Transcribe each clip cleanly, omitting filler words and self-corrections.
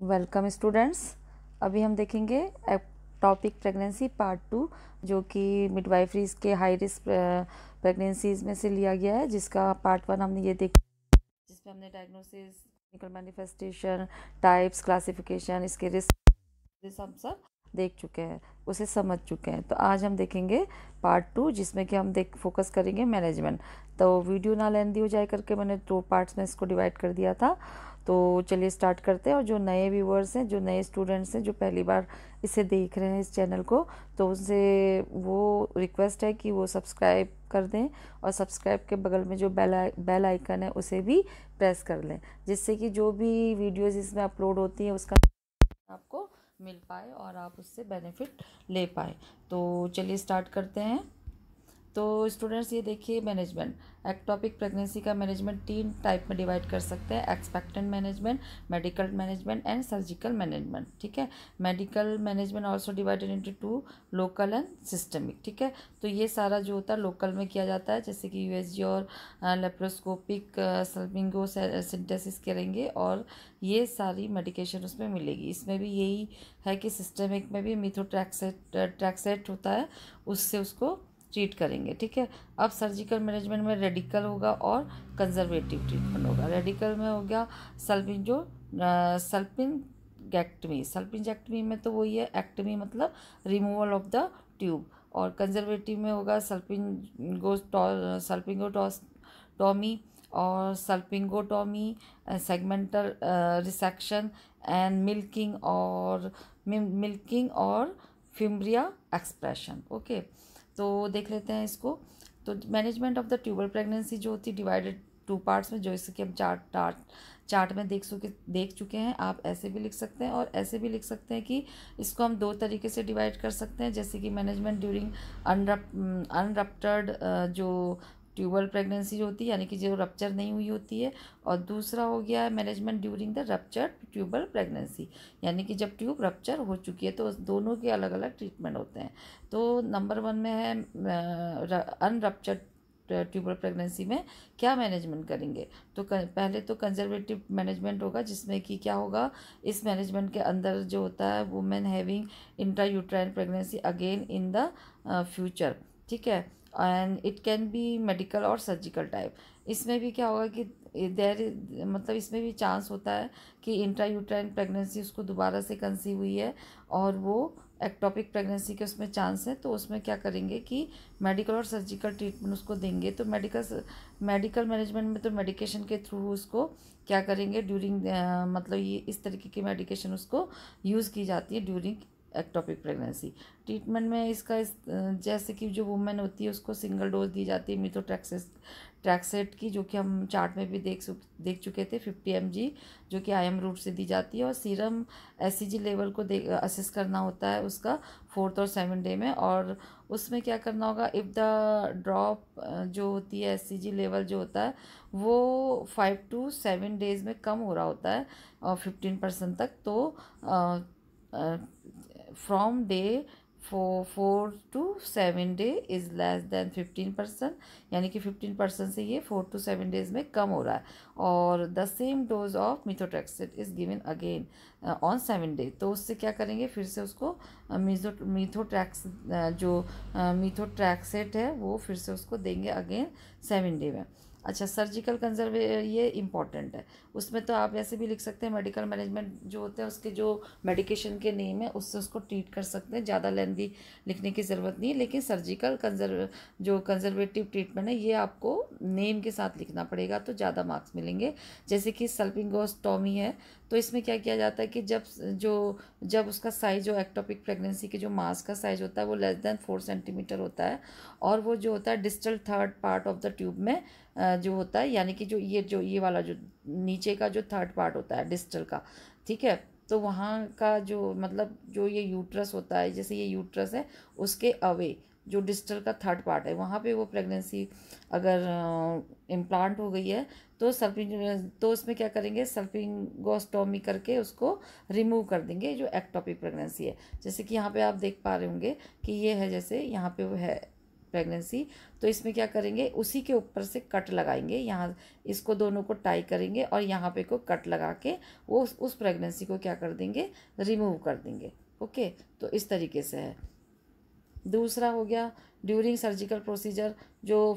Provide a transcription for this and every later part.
Welcome students. अभी हम देखेंगे टॉपिक प्रेगनेंसी पार्ट 2, जो कि मिडवाइफरीज के हाई रिस्क प्रेगनेंसीज में से लिया गया है, जिसका पार्ट 1 हमने ये देखा, जिसमें हमने diagnosis, clinical manifestation, types, classification, इसके रिस्क हम सब देख चुके हैं, उसे समझ चुके हैं। तो आज हम देखेंगे पार्ट 2, जिसमें कि हम फोकस करेंगे मैनेजमेंट। तो वीडियो ना लेंदी हो जाए करके मैंने 2 पार्ट्स में इसको डिवाइड कर दिया था। तो चलिए स्टार्ट करते हैं। और जो नए व्यूवर्स हैं, जो नए स्टूडेंट्स हैं, जो पहली बार इसे देख रहे हैं इस चैनल को, तो उनसे वो रिक्वेस्ट है कि वो सब्सक्राइब कर दें, और सब्सक्राइब के बगल में जो बेल आइकन है उसे भी प्रेस कर लें, जिससे कि जो भी वीडियोज़ इसमें अपलोड होती हैं उसका आपको मिल पाए और आप उससे बेनिफिट ले पाए। तो चलिए स्टार्ट करते हैं। तो स्टूडेंट्स, ये देखिए, मैनेजमेंट एक्टोपिक प्रेगनेंसी का मैनेजमेंट 3 टाइप में डिवाइड कर सकते हैं: expectant management, medical management and surgical management. ठीक है। Medical management also divided into 2, local and systemic. ठीक है। तो ये सारा जो होता है लोकल में किया जाता है, जैसे कि यूएसजी और लेप्रोस्कोपिक सल्पिंगो सिंथेसिस करेंगे, और ये सारी मेडिकेशन उसमें मिलेगी। इसमें भी यही है कि सिस्टमिक में भी मिथोट्रैक्सेट होता है, उससे उसको ट्रीट करेंगे। ठीक है। अब सर्जिकल मैनेजमेंट में रेडिकल होगा और कंजर्वेटिव ट्रीटमेंट होगा। रेडिकल में हो गया सल्पिंगेक्टमी। सल्पिंगेक्टमी में तो वही है, एक्टमी मतलब रिमूवल ऑफ द ट्यूब। और कंजर्वेटिव में होगा सल्पिंगोटॉमी और salpingotomy, segmental resection and milking और फिम्ब्रिया एक्सप्रेशन। ओके। तो देख लेते हैं इसको। तो management of the tubal pregnancy जो होती है डिवाइडेड 2 पार्ट्स में, जो इससे कि हम चार्ट में देख चुके हैं। आप ऐसे भी लिख सकते हैं और ऐसे भी लिख सकते हैं कि इसको हम 2 तरीके से डिवाइड कर सकते हैं, जैसे कि मैनेजमेंट ड्यूरिंग अनरप्टर्ड जो ट्यूबल प्रेगनेंसी जो होती है, यानी कि जो रप्चर नहीं हुई होती है, और दूसरा हो गया है management during the ruptured tubal pregnancy, यानी कि जब ट्यूब रप्चर हो चुकी है। तो दोनों के अलग अलग ट्रीटमेंट होते हैं। तो नंबर 1 में है अनरप्चर्ड ट्यूबल प्रेगनेंसी में क्या मैनेजमेंट करेंगे। तो पहले तो कंजर्वेटिव मैनेजमेंट होगा, जिसमें कि क्या होगा, इस मैनेजमेंट के अंदर जो होता है women having intrauterine pregnancy again in the future. ठीक है। And it can be medical और सर्जिकल टाइप। इसमें भी क्या होगा कि मतलब इसमें भी चांस होता है कि इंट्रायूट्राइन प्रेगनेंसी उसको दोबारा से कंसीव हुई है, और वो एक्टोपिक प्रेगनेंसी के उसमें चांस है। तो उसमें क्या करेंगे कि मेडिकल और सर्जिकल ट्रीटमेंट उसको देंगे। तो मेडिकल मैनेजमेंट में तो मेडिकेशन के थ्रू उसको क्या करेंगे ड्यूरिंग मतलब ये इस तरीके की मेडिकेशन उसको यूज़ की जाती है ड्यूरिंग एक्टोपिक प्रेगनेंसी। ट्रीटमेंट में जैसे कि जो वुमेन होती है उसको सिंगल डोज दी जाती है मिथोट्रैक्सेट की, जो कि हम चार्ट में भी देख चुके थे, 50 mg, जो कि IM रूट से दी जाती है। और सीरम SCG लेवल को असेस करना होता है उसका 4th और 7th डे में। और उसमें क्या करना होगा, इफ़ द ड्रॉप जो होती है SCG लेवल जो होता है वो 5 to 7 डेज़ में कम हो रहा होता है, और 15% तक। तो from day 4 to 7 day is less than 15%, यानी कि 15% से ये 4 to 7 डेज़ में कम हो रहा है। और the same dose of methotrexate is given again on 7 day. तो उससे क्या करेंगे, फिर से उसको मिथोट्रैक्सेट है वो फिर से उसको देंगे अगेन 7 डे में। अच्छा, सर्जिकल कंजर्वे ये इंपॉर्टेंट है। उसमें तो आप ऐसे भी लिख सकते हैं, मेडिकल मैनेजमेंट जो होते हैं उसके जो मेडिकेशन के नेम है उससे उसको ट्रीट कर सकते हैं, ज़्यादा लेंदी लिखने की ज़रूरत नहीं है। लेकिन सर्जिकल कंजर्वेटिव ट्रीटमेंट है, ये आपको नेम के साथ लिखना पड़ेगा, तो ज़्यादा मार्क्स मिलेंगे। जैसे कि सल्पिंगोस्टॉमी है, तो इसमें क्या किया जाता है कि जब उसका साइज जो एक्टोपिक प्रेगनेंसी के जो मास का साइज होता है वो लेस देन 4 सेंटीमीटर होता है, और वो जो होता है distal 3rd part of the tube में जो होता है, यानी कि जो ये वाला जो नीचे का जो 3rd पार्ट होता है डिस्टल का। ठीक है। तो वहाँ का जो मतलब जो ये यूट्रस होता है, जैसे ये यूट्रस है उसके अवे जो डिस्टल का 3rd पार्ट है, वहाँ पे वो प्रेगनेंसी अगर इम्प्लांट हो गई है तो उसमें क्या करेंगे, सल्पिंगोस्टोमी करके उसको रिमूव कर देंगे, जो एक्टोपिक प्रेगनेंसी है। जैसे कि यहाँ पे आप देख पा रहे होंगे कि ये है, जैसे यहाँ पे वो है प्रेगनेंसी, तो इसमें क्या करेंगे, उसी के ऊपर से कट लगाएंगे, यहाँ इसको दोनों को टाई करेंगे और यहाँ पे को कट लगा के वो उस प्रेगनेंसी को क्या कर देंगे, रिमूव कर देंगे। ओके, तो इस तरीके से है। दूसरा हो गया ड्यूरिंग सर्जिकल प्रोसीजर, जो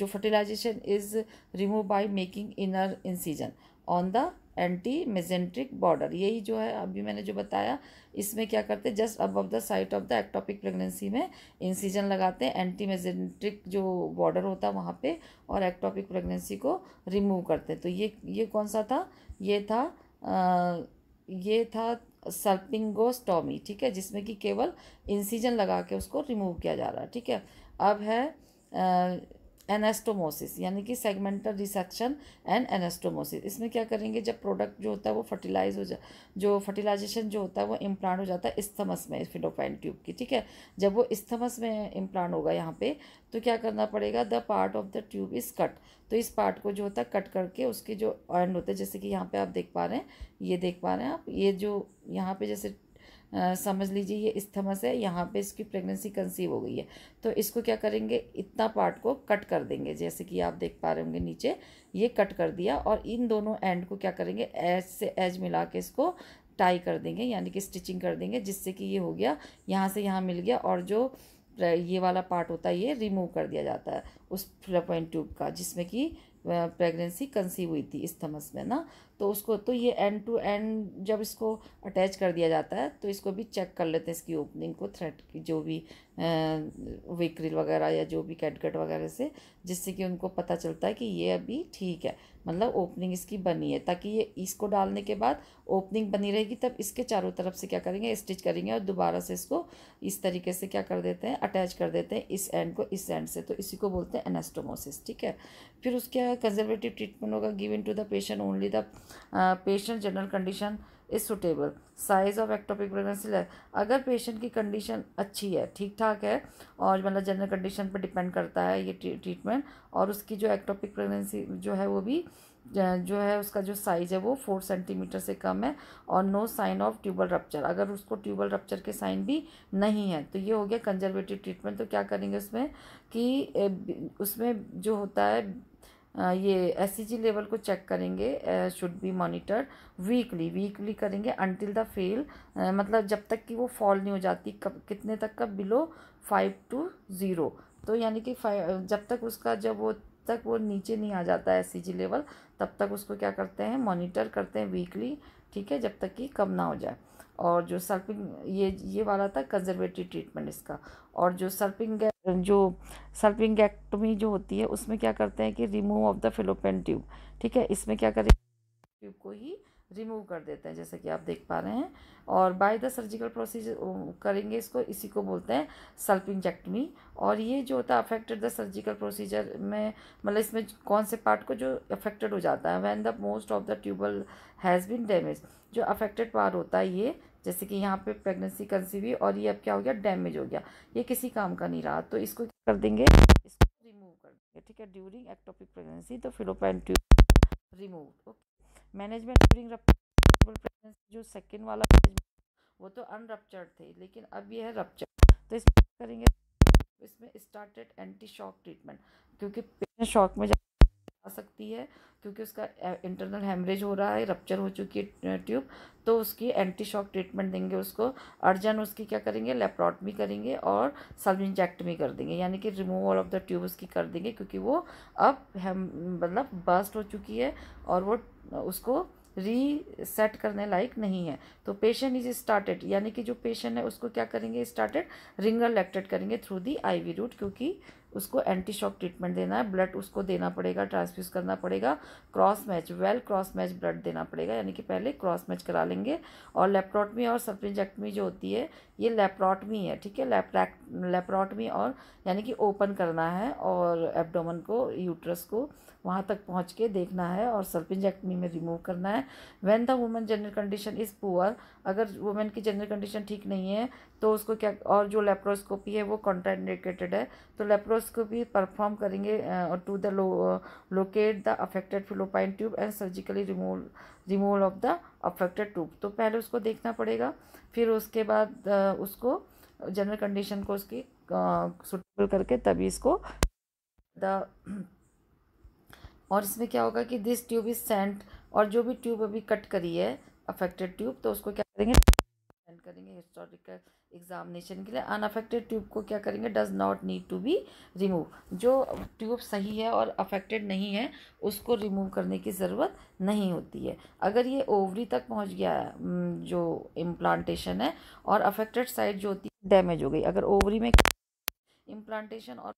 fertilisation is remove by making inner incision on the anti mesenteric border. यही जो है अभी मैंने जो बताया, इसमें क्या करते हैं, just above the site of the ectopic pregnancy में इंसिजन लगाते हैं, एंटी मेजेंट्रिक जो बॉर्डर होता है वहाँ पे, और एक्टोपिक प्रेगनेंसी को रिमूव करते हैं। तो ये कौन सा था, ये था सल्पिंगोस्टोमी, ठीक है, जिसमें कि केवल इंसिजन लगा के उसको रिमूव किया जा रहा है। ठीक है, अब है एनास्टोमोसिस, यानी कि सेगमेंटल रिसेक्शन एंड एनास्टोमोसिस। इसमें क्या करेंगे, जब प्रोडक्ट जो होता है वो फर्टिलाइज हो जो फर्टिलाइजेशन जो होता है वो इम्प्लांट हो जाता है इस्थमस में, फिलोपाइन ट्यूब की। ठीक है, जब वो इस्थमस में इम्प्लांट होगा यहाँ पे, तो क्या करना पड़ेगा, the part of the tube is cut. तो इस पार्ट को जो होता है कट करके उसके जो एंड होते हैं, जैसे कि यहाँ पे आप देख पा रहे हैं, ये देख पा रहे हैं आप, ये जो यहाँ पे जैसे समझ लीजिए ये इस्थमस है, यहाँ पे इसकी प्रेगनेंसी कंसीव हो गई है, तो इसको क्या करेंगे, इतना पार्ट को कट कर देंगे, जैसे कि आप देख पा रहे होंगे नीचे ये कट कर दिया, और इन दोनों एंड को क्या करेंगे, एज से एज मिला के इसको टाई कर देंगे, यानी कि स्टिचिंग कर देंगे, जिससे कि ये हो गया, यहाँ से यहाँ मिल गया, और जो ये वाला पार्ट होता है ये रिमूव कर दिया जाता है उस फिलोपियन ट्यूब का, जिसमें कि प्रेगनेंसी कंसीव हुई थी इस्थमस में ना। तो उसको, तो ये एंड टू एंड जब इसको अटैच कर दिया जाता है, तो इसको भी चेक कर लेते हैं, इसकी ओपनिंग को थ्रेड की, जो भी विक्रिल वगैरह या जो भी कैटगट वगैरह से, जिससे कि उनको पता चलता है कि ये अभी ठीक है, मतलब ओपनिंग इसकी बनी है, ताकि ये इसको डालने के बाद ओपनिंग बनी रहेगी, तब इसके चारों तरफ से क्या करेंगे, स्टिच करेंगे, और दोबारा से इसको इस तरीके से क्या कर देते हैं, अटैच कर देते हैं इस एंड को इस एंड से। तो इसी को बोलते हैं एनास्टोमोसिस। ठीक है, फिर उसके कंजर्वेटिव ट्रीटमेंट होगा, given to the patient only the patient general condition is suitable, size of ectopic pregnancy. अगर पेशेंट की कंडीशन अच्छी है, ठीक ठाक है, और मतलब जनरल कंडीशन पर डिपेंड करता है ये ट्रीटमेंट, और उसकी जो एक्टोपिक प्रेगनेंसी जो है वो भी जो है उसका जो साइज़ है वो 4 सेंटीमीटर से कम है, और no sign of tubal rupture, अगर उसको ट्यूबल रप्चर के साइन भी नहीं है, तो ये हो गया कंजर्वेटिव ट्रीटमेंट। तो क्या करेंगे उसमें कि उसमें जो होता है ये एससीजी लेवल को चेक करेंगे, शुड बी मॉनिटर्ड वीकली करेंगे, अनटिल द फेल, मतलब जब तक कि वो फॉल नहीं हो जाती, कब कितने तक का, बिलो 5 to 0। तो यानी कि जब तक उसका तक वो नीचे नहीं आ जाता है एससीजी लेवल, तब तक उसको क्या करते हैं, मॉनिटर करते हैं वीकली। ठीक है, जब तक कि कम ना हो जाए। और जो सर्पिंग, ये वाला था कंजर्वेटिव ट्रीटमेंट इसका। और जो सर्पिंगेक्टोमी जो होती है, उसमें क्या करते हैं कि remove of the fallopian tube. ठीक है, इसमें क्या करें, ट्यूब को ही रिमूव कर देते हैं, जैसे कि आप देख पा रहे हैं, और बाय द सर्जिकल प्रोसीजर करेंगे इसको, इसी को बोलते हैं सल्पिंजेक्टमी। और ये जो होता है अफेक्टेड द सर्जिकल प्रोसीजर में, मतलब इसमें कौन से पार्ट को जो अफेक्टेड हो जाता है, when the most of the tubal has been damage, जो अफेक्टेड पार्ट होता है ये, जैसे कि यहाँ पे प्रेगनेंसी कंसीव हुई और ये अब क्या हो गया, डैमेज हो गया, ये किसी काम का नहीं रहा, तो इसको क्या कर देंगे, इसको रिमूव कर देंगे। ठीक है, ड्यूरिंग एक्टोपिक प्रेगनेंसी तो fallopian tube remove. Okay, management during pregnancy, जो सेकेंड वाला वो तो अनरप्चर्ड थे, लेकिन अब ये है रप्चर, तो इसमें करेंगे, इसमें स्टार्टेड एंटी शॉक ट्रीटमेंट, क्योंकि पेशेंट शॉक में आ सकती है, क्योंकि उसका इंटरनल हेमरेज हो रहा है, रप्चर हो चुकी है ट्यूब, तो उसकी एंटी शॉक ट्रीटमेंट देंगे उसको। अर्जेंट उसकी क्या करेंगे, लेप्रोटमी करेंगे और सल्पिंजेक्टमी कर देंगे, यानी कि रिमूवल ऑफ द ट्यूब उसकी कर देंगे, क्योंकि वो अब मतलब बर्स्ट हो चुकी है और वो उसको रीसेट करने लायक नहीं है। तो पेशेंट इज स्टार्टेड, यानी कि जो पेशेंट है उसको क्या करेंगे, स्टार्टेड रिंगर लैक्टेट करेंगे थ्रू दी आईवी रूट, क्योंकि उसको एंटी शॉक ट्रीटमेंट देना है, ब्लड उसको देना पड़ेगा, ट्रांसफ्यूज करना पड़ेगा, क्रॉस मैच ब्लड देना पड़ेगा, यानी कि पहले क्रॉस मैच करा लेंगे। और लेप्रोटमी और सल्पिंजेक्टमी जो होती है ये लेप्रोटमी है। ठीक है, लेप्रोटमी, और यानी कि ओपन करना है और एब्डोमेन को, यूट्रस को वहाँ तक पहुँच के देखना है, और सल्पिंजेक्टमी में रिमूव करना है। When the women general condition is poor, अगर वुमेन की जनरल कंडीशन ठीक नहीं है तो उसको क्या, और जो लेप्रोस्कोपी है वो कॉन्ट्राइंडिकेटेड है, तो लेप्रोस्कोपी परफॉर्म करेंगे to the locate the affected fallopian tube and surgically removal of the affected tube. तो पहले उसको देखना पड़ेगा, फिर उसके बाद उसको जनरल कंडीशन को उसकी सुटेबल करके तभी इसको और इसमें क्या होगा कि दिस ट्यूब इज सेंट, और जो भी ट्यूब अभी कट करी है अफेक्टेड ट्यूब, तो उसको क्या करेंगे सेंड करेंगे हिस्टोरिकल एग्जामिनेशन के लिए। अनअफेक्टेड ट्यूब को क्या करेंगे, does not need to be remove. जो ट्यूब सही है और अफेक्टेड नहीं है उसको रिमूव करने की ज़रूरत नहीं होती है। अगर ये ओवरी तक पहुंच गया है जो इम्प्लांटेशन है, और अफेक्टेड साइड जो होती है डैमेज हो गई, अगर ओवरी में इम्प्लांटेशन और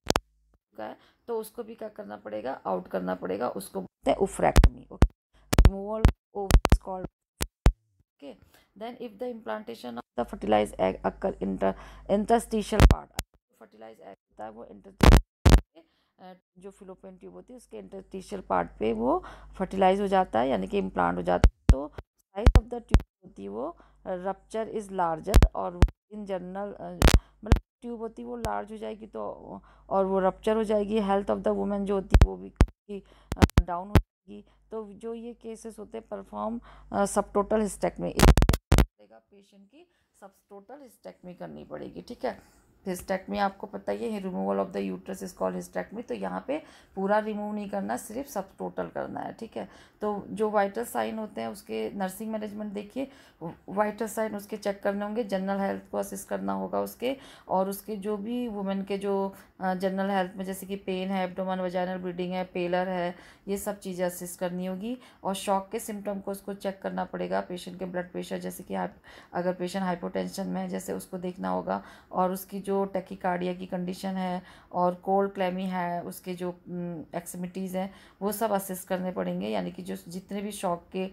का है तो उसको भी क्या करना पड़ेगा, आउट करना पड़ेगा, उसको बोलते हैं oophorectomy. Removal ovary is called. Okay, then if the implantation of the fertilized egg occur interstitial part, fertilized egg होता है वो interstitial जो फिलोपियन ट्यूब होती है उसके इंटरस्टिशियल पार्ट पे वो फर्टिलाइज हो जाता है, यानी कि इम्प्लांट हो जाता है। तो साइज ऑफ द ट्यूब होती है वो रप्चर इज लार्जर, और इन जनरल मतलब ट्यूब होती है वो लार्ज हो जाएगी तो, और वो रप्चर हो जाएगी, हेल्थ ऑफ द वुमेन जो होती है वो भी डाउन हो जाएगी। तो जो ये केसेस होते हैं परफॉर्म सब टोटल हिस्टेक्टमी, पेशेंट की सब टोटल हिस्टेक्टमी करनी पड़ेगी। ठीक है, हिस्टेक्टमी आपको पता ही है, removal of the uterus is called hysterectomy. तो यहाँ पे पूरा रिमूव नहीं करना, सिर्फ सब टोटल करना है। ठीक है, तो जो वाइटल साइन होते हैं उसके नर्सिंग मैनेजमेंट देखिए, वाइटल साइन उसके चेक करने होंगे, जनरल हेल्थ को असिस्ट करना होगा उसके, और उसके जो भी वुमेन के जो जनरल हेल्थ में जैसे कि पेन है, एब्डोमेन वजाइनल ब्लीडिंग है, पेलर है, ये सब चीज़ें असिस्ट करनी होगी। और शॉक के सिम्टम को उसको चेक करना पड़ेगा, पेशेंट के ब्लड प्रेशर, जैसे कि अगर पेशेंट हाइपोटेंशन में है जैसे उसको देखना होगा, और उसकी जो टैकीकार्डिया की कंडीशन है और कोल्ड क्लैमी है, उसके जो एक्सट्रीमिटीज़ हैं वो सब असिस्ट करने पड़ेंगे, यानी कि जो जितने भी शॉक के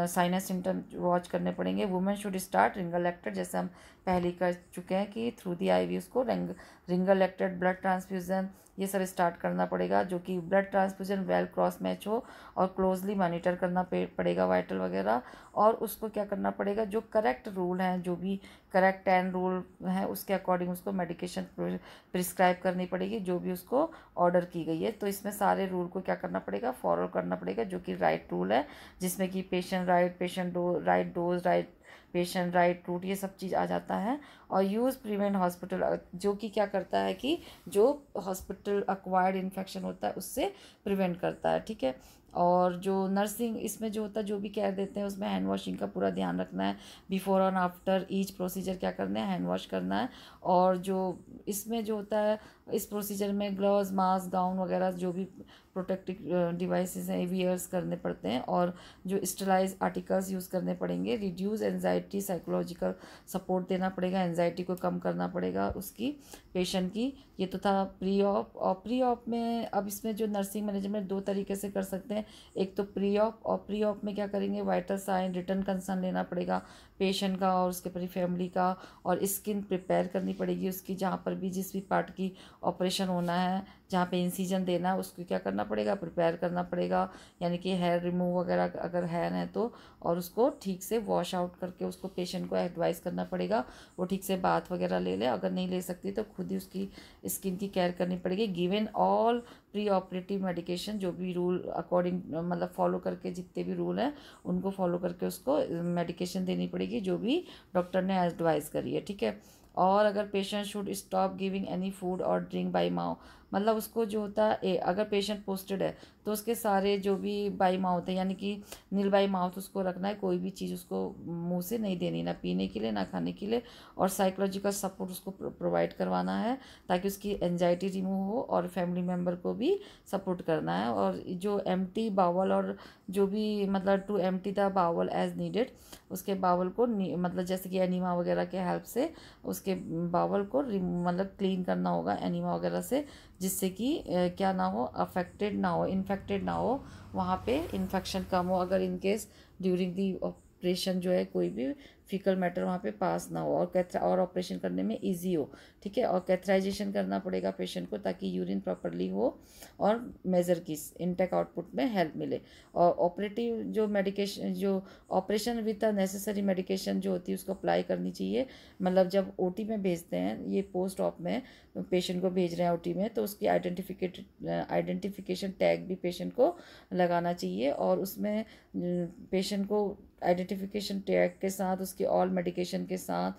साइनस सिम्टम वॉच करने पड़ेंगे। वुमेन शुड स्टार्ट रिंगल एक्टेड, जैसे हम पहले कर चुके हैं कि थ्रू दी आईवी उसको रिंगल एक्टेड ब्लड ट्रांसफ्यूज़न ये सब स्टार्ट करना पड़ेगा, जो कि blood transfusion well cross match हो, और क्लोजली मॉनिटर करना पड़ेगा वाइटल वगैरह। और उसको क्या करना पड़ेगा, जो करेक्ट रूल हैं, जो भी करेक्ट 10 रूल हैं उसके अकॉर्डिंग उसको मेडिकेशन प्रिस्क्राइब करनी पड़ेगी, जो भी उसको ऑर्डर की गई है। तो इसमें सारे रूल को क्या करना पड़ेगा, फॉलो करना पड़ेगा, जो कि राइट रूल है, जिसमें कि patient right, patient right dose, right patient right route, ये सब चीज़ आ जाता है। और यूज़ प्रिवेंट हॉस्पिटल, जो कि क्या करता है कि जो हॉस्पिटल अक्वायर्ड इन्फेक्शन होता है उससे प्रिवेंट करता है। ठीक है, और जो नर्सिंग इसमें जो होता है, जो भी केयर देते हैं उसमें हैंड वॉशिंग का पूरा ध्यान रखना है, बिफोर और आफ्टर ईच प्रोसीजर क्या करना है, हैंड वॉश करना है। और जो इसमें जो होता है इस प्रोसीजर में ग्लव्स, मास्क, गाउन वगैरह जो भी प्रोटेक्टिव डिवाइसेस हैं वियर्स करने पड़ते हैं, और जो स्टरलाइज आर्टिकल्स यूज़ करने पड़ेंगे। रिड्यूस एंजाइटी, साइकोलॉजिकल सपोर्ट देना पड़ेगा, एंजाइटी को कम करना पड़ेगा उसकी पेशेंट की। ये तो था प्री ऑप। और प्री ऑप में अब इसमें जो नर्सिंग मैनेजमेंट दो तरीके से कर सकते हैं, एक तो प्री ऑप, और प्री ऑप में क्या करेंगे, वाइटल साइन, रिटर्न कंसर्न लेना पड़ेगा पेशेंट का और उसके पूरी फैमिली का, और स्किन प्रिपेयर करनी पड़ेगी उसकी, जहाँ पर भी जिस भी पार्ट की ऑपरेशन होना है, जहाँ पे इंसिजन देना है उसको क्या करना पड़ेगा, प्रिपेयर करना पड़ेगा, यानी कि हेयर रिमूव वगैरह अगर हेयर है तो, और उसको ठीक से वॉश आउट करके उसको पेशेंट को एडवाइस करना पड़ेगा वो ठीक से बाथ वगैरह ले ले, अगर नहीं ले सकती तो खुद ही उसकी स्किन की केयर करनी पड़ेगी। Given all pre operative medication, जो भी रूल अकॉर्डिंग मतलब फॉलो करके, जितने भी रूल हैं उनको फॉलो करके उसको मेडिकेशन देनी पड़ेगी जो भी डॉक्टर ने एडवाइस करी है। ठीक है, और अगर patient should stop giving any food और ड्रिंक बाई माउथ, मतलब उसको जो होता है अगर पेशेंट पोस्टेड है तो उसके सारे जो भी बाई माउथ है, यानी कि नील बाई माउथ उसको रखना है, कोई भी चीज़ उसको मुंह से नहीं देनी, ना पीने के लिए ना खाने के लिए। और साइकोलॉजिकल सपोर्ट उसको प्रोवाइड करवाना है ताकि उसकी एंजाइटी रिमूव हो, और फैमिली मेम्बर को भी सपोर्ट करना है। और जो एम्प्टी बावल, और जो भी मतलब to empty the bowel as needed, उसके बावल को मतलब जैसे कि एनीमा वगैरह के हेल्प से उसके बावल को मतलब क्लीन करना होगा एनीमा वगैरह से, जिससे कि क्या ना हो, अफेक्टेड ना हो, इन्फेक्टेड ना हो, वहाँ पे इन्फेक्शन कम हो, अगर in case during the operation जो है कोई भी फीकल मैटर वहाँ पे पास ना हो, और ऑपरेशन करने में इजी हो। ठीक है, और कैथराइजेशन करना पड़ेगा पेशेंट को ताकि यूरिन प्रॉपरली हो और मेजर की इनटेक आउटपुट में हेल्प मिले। और ऑपरेटिव जो मेडिकेशन, जो ऑपरेशन विद नेसेसरी मेडिकेशन जो होती है उसको अप्लाई करनी चाहिए। मतलब जब ओटी में भेजते हैं, ये पोस्ट ऑप में पेशेंट को भेज रहे हैं ओटी में, तो उसकी आइडेंटिफिकेशन टैग भी पेशेंट को लगाना चाहिए, और उसमें पेशेंट को आइडेंटिफिकेशन टैग के साथ उसके ऑल मेडिकेशन के साथ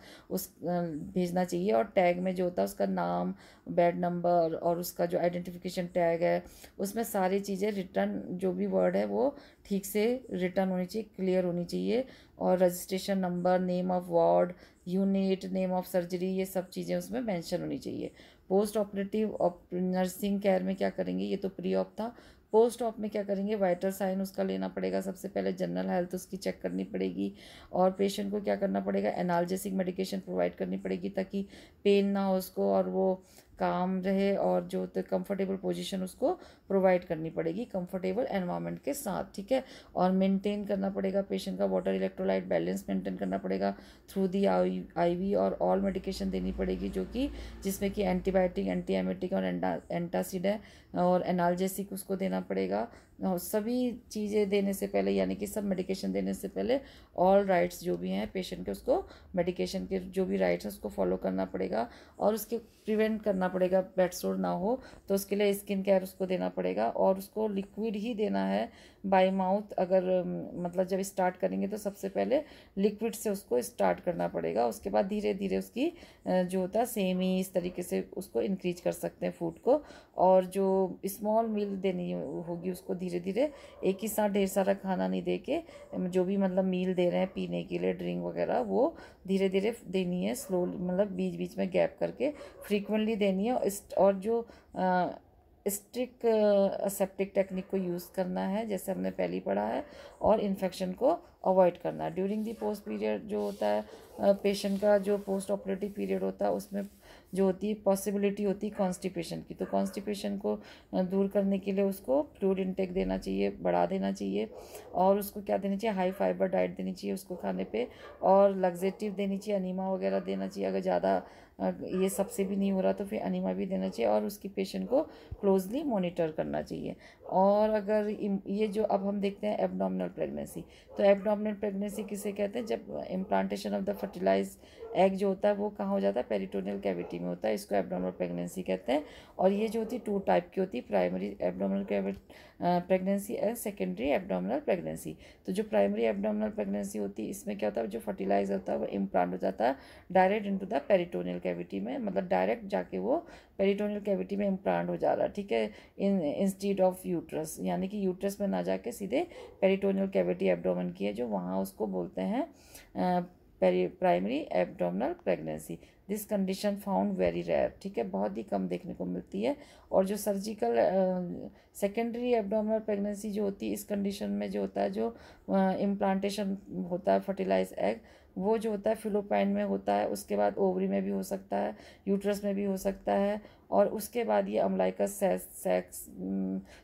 भेजना चाहिए। और टैग में जो होता है उसका नाम, बेड नंबर और उसका जो आइडेंटिफिकेशन टैग है उसमें सारी चीज़ें रिटर्न, जो भी वर्ड है वो ठीक से रिटर्न होनी चाहिए, क्लियर होनी चाहिए। और registration number, name of ward, unit, name of surgery, ये सब चीज़ें उसमें मेंशन होनी चाहिए। पोस्ट ऑपरेटिव नर्सिंग केयर में क्या करेंगे, ये तो प्री ऑप था। पोस्ट ऑप में क्या करेंगे, वाइटल साइन उसका लेना पड़ेगा सबसे पहले, जनरल हेल्थ उसकी चेक करनी पड़ेगी। और पेशेंट को क्या करना पड़ेगा, एनाल्जेसिक मेडिकेशन प्रोवाइड करनी पड़ेगी ताकि पेन ना हो उसको और वो काम रहे। और जो तो कंफर्टेबल पोजीशन उसको प्रोवाइड करनी पड़ेगी कंफर्टेबल एनवायरनमेंट के साथ, ठीक है। और मेंटेन करना पड़ेगा पेशेंट का वाटर इलेक्ट्रोलाइट बैलेंस मेंटेन करना पड़ेगा थ्रू दी आईवी। और ऑल मेडिकेशन देनी पड़ेगी जो कि जिसमें कि एंटीबायोटिक, एंटी एमेटिक और एंटासिड है और एनाल्जेसिक उसको देना पड़ेगा। और सभी चीज़ें देने से पहले, यानी कि सब मेडिकेशन देने से पहले ऑल राइट्स जो भी हैं पेशेंट के, उसको मेडिकेशन के जो भी राइट्स हैं उसको फॉलो करना पड़ेगा। और उसके प्रिवेंट करना पड़ेगा बेड सोर ना हो, तो उसके लिए स्किन केयर उसको देना पड़ेगा। और उसको लिक्विड ही देना है बाय माउथ। अगर मतलब जब स्टार्ट करेंगे तो सबसे पहले लिक्विड से उसको स्टार्ट करना पड़ेगा, उसके बाद धीरे धीरे उसकी जो होता है सेम ही इस तरीके से उसको इंक्रीज कर सकते हैं फूड को। और जो स्मॉल मील देनी होगी उसको धीरे धीरे, एक ही साथ ढेर सारा खाना नहीं दे के, जो भी मतलब मील दे रहे हैं पीने के लिए, ड्रिंक वगैरह, वो धीरे धीरे देनी है, स्लो, मतलब बीच बीच में गैप करके फ्रीक्वेंटली देनी है। और जो स्ट्रिक्ट असेप्टिक टेक्निक को यूज़ करना है जैसे हमने पहले ही पढ़ा है। और इन्फेक्शन को अवॉइड करना है ड्यूरिंग दी पोस्ट पीरियड। जो होता है पेशेंट का जो पोस्ट ऑपरेटिव पीरियड होता है उसमें जो होती है पॉसिबिलिटी होती है कॉन्स्टिपेशन की, तो कॉन्स्टिपेशन को दूर करने के लिए उसको फ्लूइड इंटेक देना चाहिए, बढ़ा देना चाहिए। और उसको क्या देना चाहिए, हाई फाइबर डाइट देनी चाहिए उसको खाने पे। और लग्जेटिव देनी चाहिए, अनीमा वगैरह देना चाहिए। अगर ज़्यादा ये सबसे भी नहीं हो रहा तो फिर अनीमा भी देना चाहिए। और उसकी पेशेंट को क्लोजली मॉनिटर करना चाहिए। और अगर ये जो अब हम देखते हैं एब्डोमिनल प्रेगनेंसी, तो एब्डोमिनल प्रेगनेंसी किसे कहते हैं, जब implantation of the fertilize egg जो होता है वो कहाँ हो जाता है, पेरिटोनियल कैविटी में होता है, इसको एब्डोमिनल प्रेगनेंसी कहते हैं। और ये जो होती है 2 टाइप की होती है, primary abdominal pregnancy and secondary abdominal pregnancy. तो जो प्राइमरी एब्डोमिनल प्रेगनेंसी होती है इसमें क्या होता है, जो फर्टिलाइज होता है वो इम्प्लांट हो जाता है direct into the peritoneal cavity में, मतलब डायरेक्ट जाके वो पेरिटोनियल कैविटी में इम्प्लांट हो जा रहा है, ठीक है, इंस्टीड ऑफ यूट्रस, यानी कि यूट्रस में ना जाके सीधे पेरिटोनियल कैविटी एब्डोमेन की है जो वहाँ उसको बोलते हैं primary abdominal pregnancy. This condition found very rare, ठीक है, बहुत ही कम देखने को मिलती है। और जो सर्जिकल सेकेंडरी एब्डोमिनल प्रेगनेंसी जो होती है, इस कंडीशन में जो होता है, जो इम्प्लांटेशन होता है फर्टिलाइज एग, वो जो होता है फिलोपाइन में होता है, उसके बाद ओवरी में भी हो सकता है, यूट्रस में भी हो सकता है। और उसके बाद ये अम्लाइकस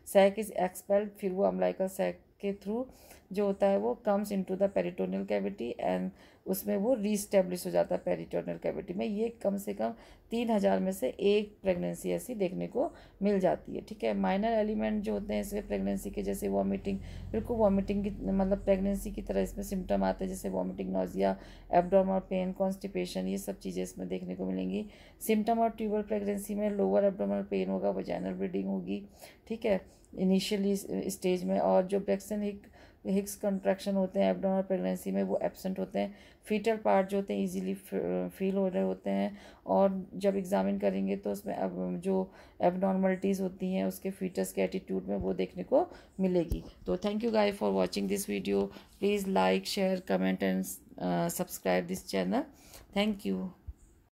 सैक इज एक्सपेल्ड, फिर वो अम्लाइकस सैक के थ्रू जो होता है वो comes into the peritoneal cavity and उसमें वो रीस्टेब्लिश हो जाता है पेरिटोनियल कैविटी में। ये कम से कम 3000 में से एक प्रेगनेंसी ऐसी देखने को मिल जाती है, ठीक है। माइनर एलिमेंट जो होते हैं इसमें प्रेगनेंसी के, जैसे वॉमिटिंग, बिल्कुल वॉमिटिंग की मतलब प्रेगनेंसी की तरह इसमें सिम्टम आते हैं, जैसे vomiting, nausea, abdominal pain, constipation, ये सब चीज़ें इसमें देखने को मिलेंगी। सिम्टम और ट्यूबल प्रेगनेंसी में लोअर एब्डोमिनल पेन होगा, वजाइनल ब्लीडिंग होगी, ठीक है, इनिशियली स्टेज में। और जो ब्रैक्सन हिक्स कंट्रैक्शन होते हैं एब्डोमिनल प्रेगनेंसी में वो एब्सेंट होते हैं। फीटल पार्ट जो होते हैं इजीली फील हो रहे होते हैं। और जब एग्जामिन करेंगे तो उसमें अब जो एबनॉर्मलिटीज़ होती हैं उसके फीटस के एटीट्यूड में वो देखने को मिलेगी। तो thank you guys for watching this video. Please like, share, comment and subscribe this channel. Thank you.